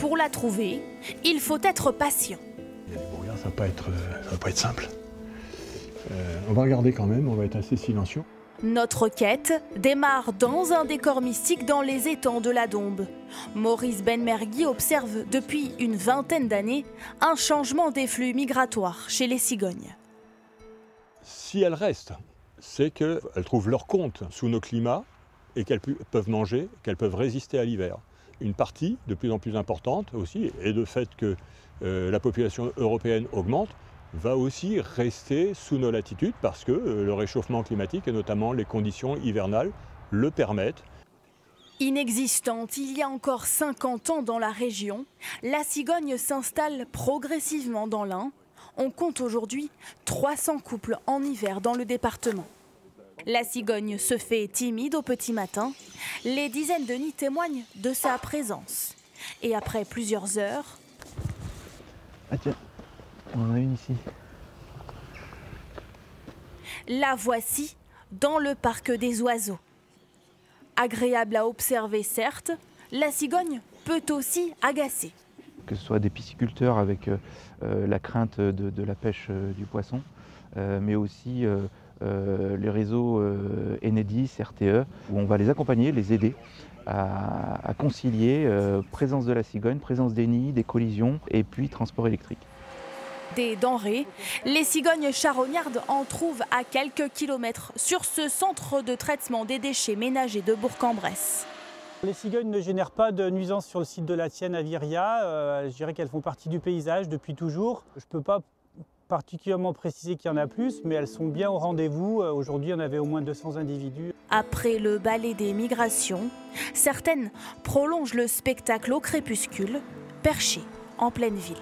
pour la trouver, il faut être patient. Il y a du brouillard, ça va pas être simple. On va regarder quand même, on va être assez silencieux. Notre quête démarre dans un décor mystique dans les étangs de la Dombe. Maurice Benmergui observe depuis une vingtaine d'années un changement des flux migratoires chez les cigognes. Si elles restent, c'est qu'elles trouvent leur compte sous nos climats et qu'elles peuvent manger, qu'elles peuvent résister à l'hiver. Une partie de plus en plus importante aussi, et de fait que la population européenne augmente, va aussi rester sous nos latitudes parce que le réchauffement climatique et notamment les conditions hivernales le permettent. Inexistante il y a encore 50 ans dans la région, la cigogne s'installe progressivement dans l'Ain. On compte aujourd'hui 300 couples en hiver dans le département. La cigogne se fait timide au petit matin. Les dizaines de nids témoignent de sa présence. Et après plusieurs heures... Ah tiens, on en a une ici. La voici dans le parc des oiseaux. Agréable à observer certes, la cigogne peut aussi agacer. Que ce soit des pisciculteurs avec la crainte de la pêche du poisson, mais aussi le réseau Enedis, RTE, où on va les accompagner, les aider à concilier présence de la cigogne, présence des nids, des collisions et puis transport électrique. Des denrées, les cigognes charognardes en trouvent à quelques kilomètres sur ce centre de traitement des déchets ménagers de Bourg-en-Bresse. Les cigognes ne génèrent pas de nuisances sur le site de la Tienne à Viria. Je dirais qu'elles font partie du paysage depuis toujours. Je ne peux pas particulièrement préciser qu'il y en a plus, mais elles sont bien au rendez-vous. Aujourd'hui, on avait au moins 200 individus. Après le ballet des migrations, certaines prolongent le spectacle au crépuscule, perchées en pleine ville.